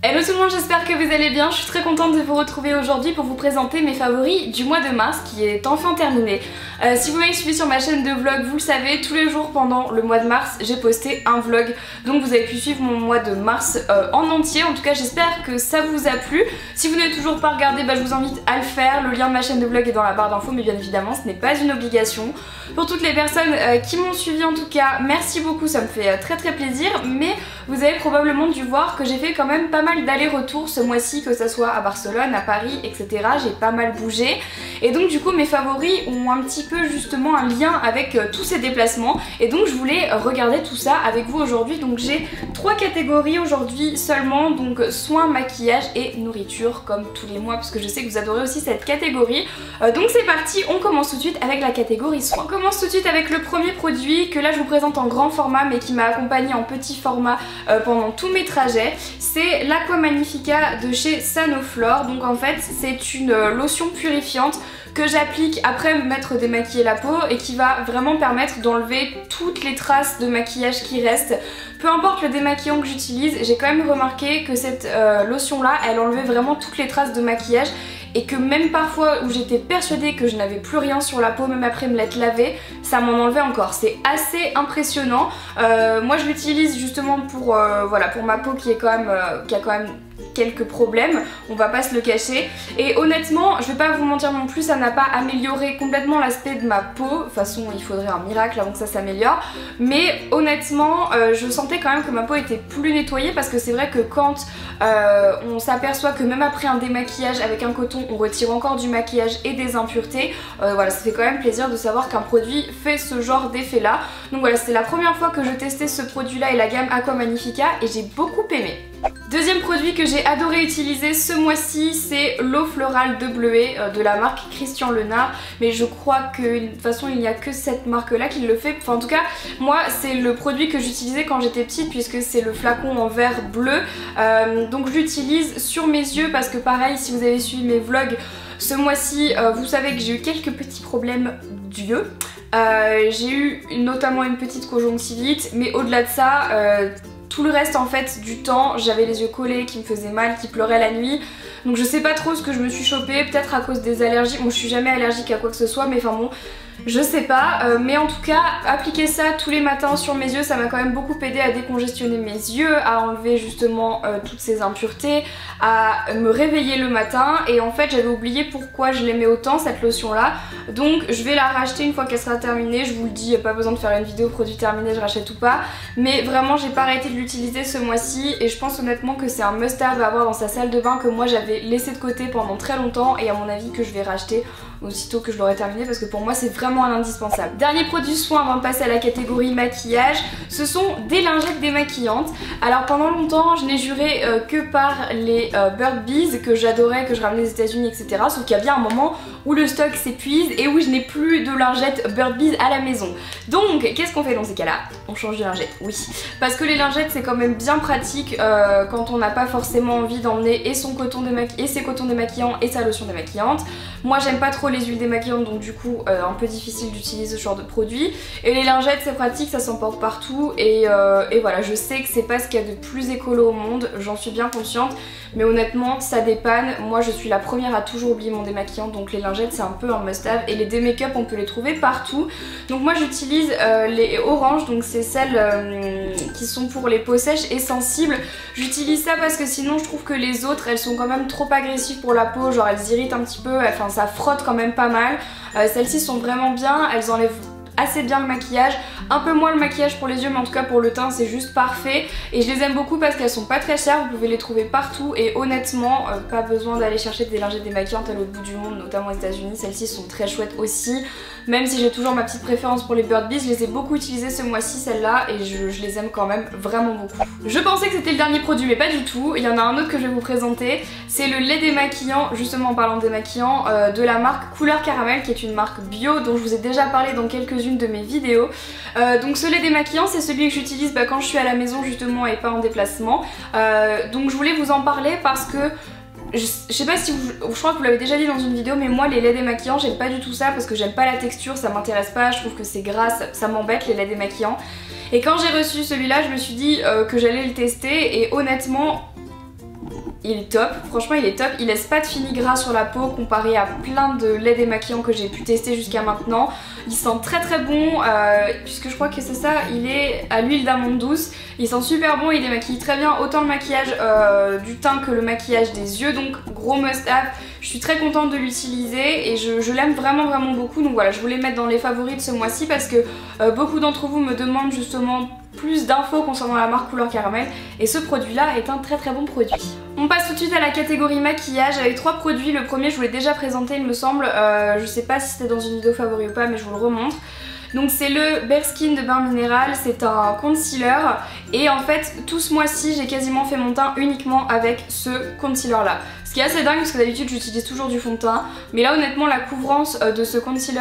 Hello tout le monde, j'espère que vous allez bien. Je suis très contente de vous retrouver aujourd'hui pour vous présenter mes favoris du mois de mars qui est enfin terminé. Si vous m'avez suivi sur ma chaîne de vlog, vous le savez, tous les jours pendant le mois de mars j'ai posté un vlog. Donc vous avez pu suivre mon mois de mars en entier. En tout cas j'espère que ça vous a plu. Si vous n'avez toujours pas regardé, je vous invite à le faire. Le lien de ma chaîne de vlog est dans la barre d'infos, mais bien évidemment ce n'est pas une obligation. Pour toutes les personnes qui m'ont suivi en tout cas, merci beaucoup, ça me fait très plaisir. Mais vous avez probablement dû voir que j'ai fait quand même pas mal d'allers-retours ce mois-ci, que ça soit à Barcelone, à Paris, etc. J'ai pas mal bougé et donc du coup mes favoris ont un petit peu justement un lien avec tous ces déplacements et donc je voulais regarder tout ça avec vous aujourd'hui. Donc j'ai 3 catégories aujourd'hui seulement, donc soins, maquillage et nourriture comme tous les mois parce que je sais que vous adorez aussi cette catégorie. Donc c'est parti, on commence tout de suite avec la catégorie soins. On commence tout de suite avec le premier produit que là je vous présente en grand format mais qui m'a accompagné en petit format pendant tous mes trajets. C'est l'Aqua Magnifica de chez Sanoflore. Donc en fait c'est une lotion purifiante que j'applique après m'être démaquillé la peau et qui va vraiment permettre d'enlever toutes les traces de maquillage qui restent. Peu importe le démaquillant que j'utilise, j'ai quand même remarqué que cette lotion là elle enlevait vraiment toutes les traces de maquillage et que même parfois où j'étais persuadée que je n'avais plus rien sur la peau, même après me l'être lavée, ça m'en enlevait encore. C'est assez impressionnant. Moi je l'utilise justement pour, voilà, pour ma peau qui a quand même quelques problèmes, on va pas se le cacher, et honnêtement je vais pas vous mentir non plus, ça n'a pas amélioré complètement l'aspect de ma peau. De toute façon il faudrait un miracle avant que ça s'améliore, mais honnêtement je sentais quand même que ma peau était plus nettoyée parce que c'est vrai que quand on s'aperçoit que même après un démaquillage avec un coton on retire encore du maquillage et des impuretés, voilà, ça fait quand même plaisir de savoir qu'un produit fait ce genre d'effet là. Donc voilà, c'était la première fois que je testais ce produit là et la gamme Aqua Magnifica et j'ai beaucoup aimé. Deuxième produit que j'ai adoré utiliser ce mois-ci, c'est l'eau florale de bleuet de la marque Christian Lenard, mais je crois que de toute façon il n'y a que cette marque là qui le fait. Enfin en tout cas moi c'est le produit que j'utilisais quand j'étais petite puisque c'est le flacon en verre bleu, donc je l'utilise sur mes yeux parce que pareil, si vous avez suivi mes vlogs ce mois-ci, vous savez que j'ai eu quelques petits problèmes d'yeux. J'ai eu notamment une petite conjonctivite, mais au-delà de ça, tout le reste en fait du temps, j'avais les yeux collés qui me faisaient mal, qui pleuraient la nuit. Donc je sais pas trop ce que je me suis chopée, peut-être à cause des allergies. Bon, je suis jamais allergique à quoi que ce soit, mais enfin bon, je sais pas. Mais en tout cas, appliquer ça tous les matins sur mes yeux, ça m'a quand même beaucoup aidé à décongestionner mes yeux, à enlever justement toutes ces impuretés, à me réveiller le matin. Et en fait, j'avais oublié pourquoi je l'aimais autant cette lotion là. Donc je vais la racheter une fois qu'elle sera terminée. Je vous le dis, il n'y a pas besoin de faire une vidéo produit terminé, je rachète ou pas. Mais vraiment, j'ai pas arrêté de l'utiliser ce mois-ci et je pense honnêtement que c'est un must-have à avoir dans sa salle de bain que moi j'avais laissé de côté pendant très longtemps et à mon avis que je vais racheter aussitôt que je l'aurai terminé parce que pour moi c'est vraiment un indispensable. Dernier produit soin avant de passer à la catégorie maquillage, ce sont des lingettes démaquillantes. Alors pendant longtemps je n'ai juré que par les Bird Bees que j'adorais, que je ramenais des États-Unis, etc. Sauf qu'il y a bien un moment où le stock s'épuise et où je n'ai plus de lingettes Bird Bees à la maison. Donc qu'est-ce qu'on fait dans ces cas-là? On change de lingette, oui. Parce que les lingettes c'est quand même bien pratique quand on n'a pas forcément envie d'emmener et son coton et ses cotons démaquillants et sa lotion démaquillante. Moi j'aime pas trop les huiles démaquillantes donc du coup un peu difficile d'utiliser ce genre de produit. Et les lingettes c'est pratique, ça s'emporte partout et voilà, je sais que c'est pas ce qu'il y a de plus écolo au monde, j'en suis bien consciente. Mais honnêtement ça dépanne, moi je suis la première à toujours oublier mon démaquillant, donc les lingettes c'est un peu un must-have. Et les démake-up on peut les trouver partout. Donc moi j'utilise les oranges, donc c'est celles qui sont pour les peaux sèches et sensibles. J'utilise ça parce que sinon je trouve que les autres elles sont quand même trop agressives pour la peau, genre elles irritent un petit peu, enfin ça frotte quand même pas mal. Celles-ci sont vraiment bien, elles enlèvent assez bien le maquillage, un peu moins le maquillage pour les yeux mais en tout cas pour le teint c'est juste parfait et je les aime beaucoup parce qu'elles sont pas très chères, vous pouvez les trouver partout et honnêtement pas besoin d'aller chercher des lingettes démaquillantes à l'autre bout du monde, notamment aux États-Unis. Celles-ci sont très chouettes aussi, même si j'ai toujours ma petite préférence pour les Bird Bees, je les ai beaucoup utilisées ce mois-ci celles-là et je les aime quand même vraiment beaucoup. Je pensais que c'était le dernier produit mais pas du tout, il y en a un autre que je vais vous présenter, c'est le lait démaquillant, justement en parlant de démaquillant, de la marque Couleur Caramel qui est une marque bio dont je vous ai déjà parlé dans quelques-unes de mes vidéos. Donc ce lait démaquillant c'est celui que j'utilise quand je suis à la maison justement et pas en déplacement. Donc je voulais vous en parler parce que je sais pas si vous, je crois que vous l'avez déjà dit dans une vidéo, mais moi les laits démaquillants j'aime pas du tout ça parce que j'aime pas la texture, ça m'intéresse pas, je trouve que c'est gras, ça m'embête les laits démaquillants. Et quand j'ai reçu celui-là je me suis dit que j'allais le tester et honnêtement il est top, franchement il est top, il laisse pas de fini gras sur la peau comparé à plein de laits démaquillants que j'ai pu tester jusqu'à maintenant. Il sent très très bon, puisque je crois que c'est ça, il est à l'huile d'amande douce, il sent super bon, il démaquille très bien, autant le maquillage du teint que le maquillage des yeux, donc gros must-have. Je suis très contente de l'utiliser et je l'aime vraiment beaucoup, donc voilà, je voulais mettre dans les favoris de ce mois-ci parce que beaucoup d'entre vous me demandent justement plus d'infos concernant la marque Couleur Caramel et ce produit là est un très bon produit. On passe tout de suite à la catégorie maquillage avec 3 produits. Le premier je vous l'ai déjà présenté il me semble, je sais pas si c'était dans une vidéo favori ou pas mais je vous le remontre. Donc c'est le Bare Skin de Bain Minéral, c'est un concealer et en fait tout ce mois-ci j'ai quasiment fait mon teint uniquement avec ce concealer là. Ce qui est assez dingue parce que d'habitude j'utilise toujours du fond de teint, mais là honnêtement la couvrance de ce concealer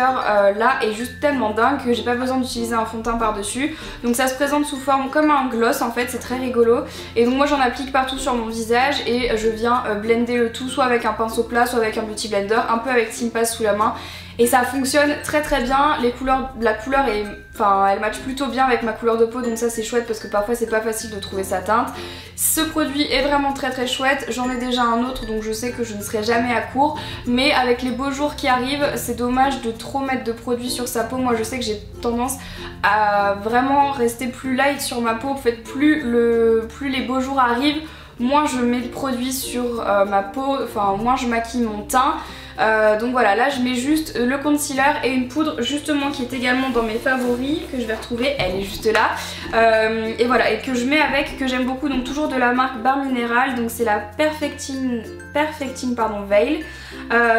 là est juste tellement dingue que j'ai pas besoin d'utiliser un fond de teint par dessus. Donc ça se présente sous forme comme un gloss en fait, c'est très rigolo. Et donc moi j'en applique partout sur mon visage et je viens blender le tout soit avec un pinceau plat, soit avec un beauty blender, un peu avec Sympass sous la main. Et ça fonctionne très bien, les couleurs, la couleur est, enfin elle match plutôt bien avec ma couleur de peau, donc ça c'est chouette parce que parfois c'est pas facile de trouver sa teinte. Ce produit est vraiment très chouette, j'en ai déjà un autre donc je sais que je ne serai jamais à court, mais avec les beaux jours qui arrivent c'est dommage de trop mettre de produits sur sa peau. Moi je sais que j'ai tendance à vraiment rester plus light sur ma peau, en fait plus les beaux jours arrivent, moins je mets de produits sur ma peau, enfin moins je maquille mon teint. Donc voilà, là je mets juste le concealer et une poudre justement qui est également dans mes favoris, que je vais retrouver, elle est juste là. Et voilà, et que je mets avec, que j'aime beaucoup, donc toujours de la marque Bain Minéral, donc c'est la Perfecting Veil.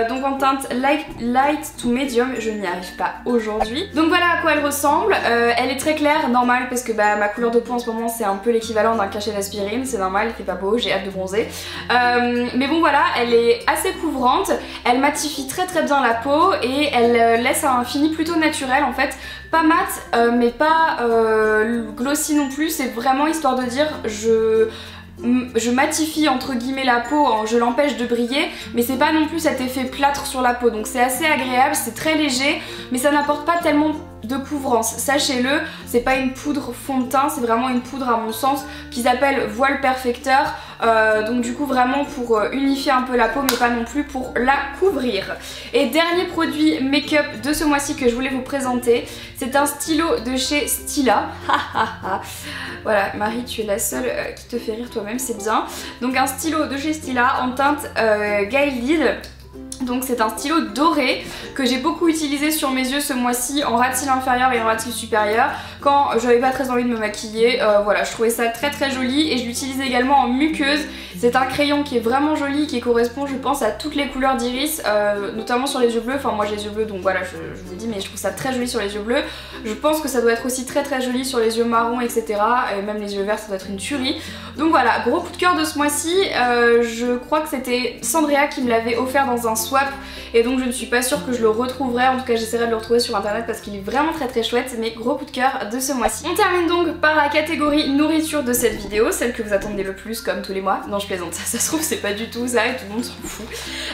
Donc en teinte light to medium, je n'y arrive pas aujourd'hui. Donc voilà à quoi elle ressemble, elle est très claire, normal parce que bah, ma couleur de peau en ce moment c'est un peu l'équivalent d'un cachet d'aspirine, c'est normal, il fait pas beau, j'ai hâte de bronzer. Mais bon voilà, elle est assez couvrante, elle matifie très bien la peau et elle laisse un fini plutôt naturel en fait. Pas mat mais pas glossy non plus, c'est vraiment histoire de dire je matifie entre guillemets la peau, je l'empêche de briller, mais c'est pas non plus cet effet plâtre sur la peau, donc c'est assez agréable, c'est très léger, mais ça n'apporte pas tellement de couvrance. Sachez-le, c'est pas une poudre fond de teint, c'est vraiment une poudre à mon sens qu'ils appellent voile perfecteur, donc du coup vraiment pour unifier un peu la peau mais pas non plus pour la couvrir. Et dernier produit make-up de ce mois-ci que je voulais vous présenter, c'est un stylo de chez Stila. Voilà, Marie, tu es la seule qui te fait rire toi-même, c'est bien. Donc un stylo de chez Stila en teinte Gilded. Donc c'est un stylo doré que j'ai beaucoup utilisé sur mes yeux ce mois-ci en ras de cils inférieur et en ras de cils supérieur quand j'avais pas très envie de me maquiller. Voilà, je trouvais ça très joli et je l'utilise également en muqueuse. C'est un crayon qui est vraiment joli, qui correspond je pense à toutes les couleurs d'iris, notamment sur les yeux bleus. Enfin moi j'ai les yeux bleus donc voilà, je vous le dis, mais je trouve ça très joli sur les yeux bleus. Je pense que ça doit être aussi très joli sur les yeux marrons, etc. Et même les yeux verts ça doit être une tuerie. Donc voilà, gros coup de cœur de ce mois-ci. Je crois que c'était Sandrea qui me l'avait offert dans un swap et donc je ne suis pas sûre que je le retrouverai, en tout cas j'essaierai de le retrouver sur internet parce qu'il est vraiment très chouette, mais gros coup de cœur de ce mois-ci. On termine donc par la catégorie nourriture de cette vidéo, celle que vous attendez le plus comme tous les mois. Non je plaisante, ça se trouve c'est pas du tout ça et tout le monde s'en fout.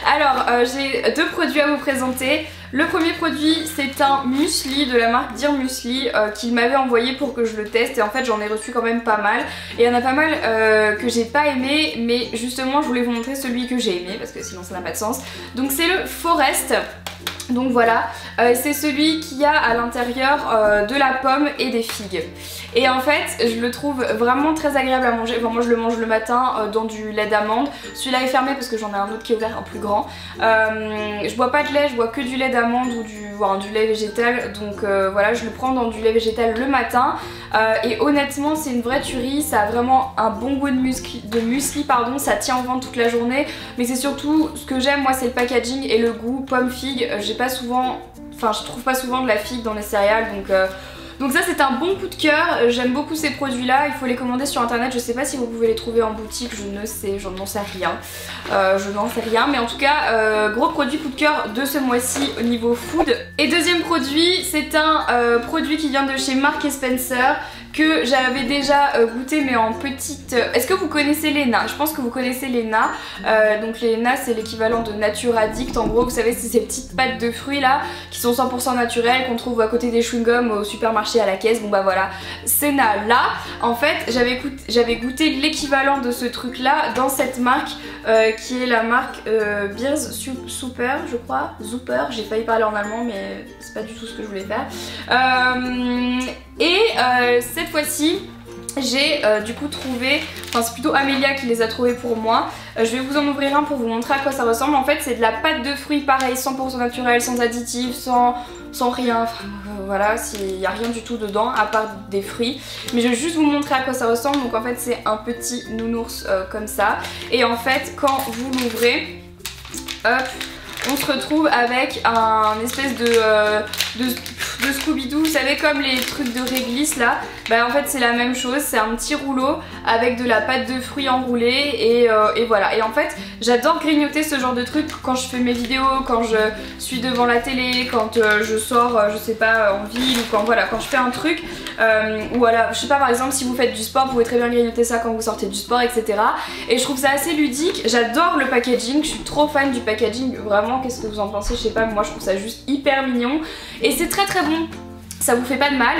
Alors j'ai 2 produits à vous présenter. Le premier produit c'est un muesli de la marque Dear Muesli qu'il m'avait envoyé pour que je le teste et en fait j'en ai reçu quand même pas mal et il y en a pas mal que j'ai pas aimé, mais justement je voulais vous montrer celui que j'ai aimé parce que sinon ça n'a pas de sens. Donc c'est le Forest. Donc voilà, c'est celui qui a à l'intérieur de la pomme et des figues. Et en fait, je le trouve vraiment très agréable à manger. Enfin, moi je le mange le matin dans du lait d'amande. Celui-là est fermé parce que j'en ai un autre qui est ouvert, un plus grand. Je bois pas de lait, je bois que du lait d'amande ou du lait végétal. Donc voilà, je le prends dans du lait végétal le matin. Et honnêtement, c'est une vraie tuerie. Ça a vraiment un bon goût de muesli, pardon. Ça tient en ventre toute la journée. Mais c'est surtout, ce que j'aime moi, c'est le packaging et le goût pomme-figue. J'ai pas souvent, enfin je trouve pas souvent de la figue dans les céréales, donc ça c'est un bon coup de cœur. J'aime beaucoup ces produits là, il faut les commander sur internet, je sais pas si vous pouvez les trouver en boutique, je n'en sais rien, mais en tout cas gros produit coup de cœur de ce mois-ci au niveau food. Et deuxième produit, c'est un produit qui vient de chez Marks & Spencer que j'avais déjà goûté mais en petite... Est-ce que vous connaissez Léna? Je pense que vous connaissez Léna. Donc Léna c'est l'équivalent de Nature Addict. En gros vous savez c'est ces petites pâtes de fruits là qui sont 100% naturelles qu'on trouve à côté des chewing-gums au supermarché à la caisse. Bon bah voilà, c'est là. En fait j'avais goûté l'équivalent de ce truc là dans cette marque qui est la marque Beers Super je crois. Super, j'ai failli parler en allemand mais c'est pas du tout ce que je voulais faire. Cette fois-ci j'ai du coup trouvé, enfin c'est plutôt Amélia qui les a trouvés pour moi. Je vais vous en ouvrir un pour vous montrer à quoi ça ressemble. En fait c'est de la pâte de fruits pareil, 100% naturelle, sans additifs, sans rien, enfin voilà, il n'y a rien du tout dedans à part des fruits. Mais je vais juste vous montrer à quoi ça ressemble. Donc en fait c'est un petit nounours comme ça. Et en fait quand vous l'ouvrez, hop, on se retrouve avec un espèce de Scooby-Doo, vous savez comme les trucs de réglisse là. Bah en fait c'est la même chose, c'est un petit rouleau avec de la pâte de fruits enroulée et voilà. Et en fait j'adore grignoter ce genre de trucs quand je fais mes vidéos, quand je suis devant la télé, quand je sors je sais pas en ville ou quand voilà, quand je fais un truc ou voilà, je sais pas par exemple si vous faites du sport vous pouvez très bien grignoter ça quand vous sortez du sport etc. Et je trouve ça assez ludique, j'adore le packaging, je suis trop fan du packaging vraiment. Qu'est-ce que vous en pensez? Je sais pas, moi je trouve ça juste hyper mignon et c'est très très bon. Ça vous fait pas de mal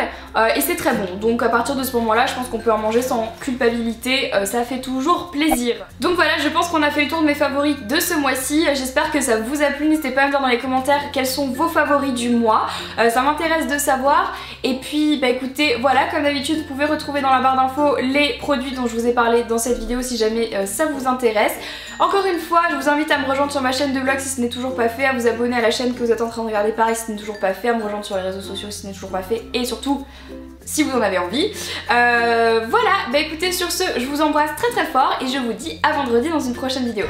et c'est très bon. Donc à partir de ce moment là je pense qu'on peut en manger sans culpabilité, ça fait toujours plaisir. Donc voilà, je pense qu'on a fait le tour de mes favoris de ce mois-ci. J'espère que ça vous a plu, n'hésitez pas à me dire dans les commentaires quels sont vos favoris du mois, ça m'intéresse de savoir. Et puis bah écoutez, voilà, comme d'habitude vous pouvez retrouver dans la barre d'infos les produits dont je vous ai parlé dans cette vidéo si jamais ça vous intéresse. Encore une fois je vous invite à me rejoindre sur ma chaîne de vlog si ce n'est toujours pas fait, à vous abonner à la chaîne que vous êtes en train de regarder pareil si ce n'est toujours pas fait, à me rejoindre sur les réseaux sociaux si ce n'est toujours pas fait et surtout si vous en avez envie. Voilà, bah écoutez sur ce je vous embrasse très très fort et je vous dis à vendredi dans une prochaine vidéo.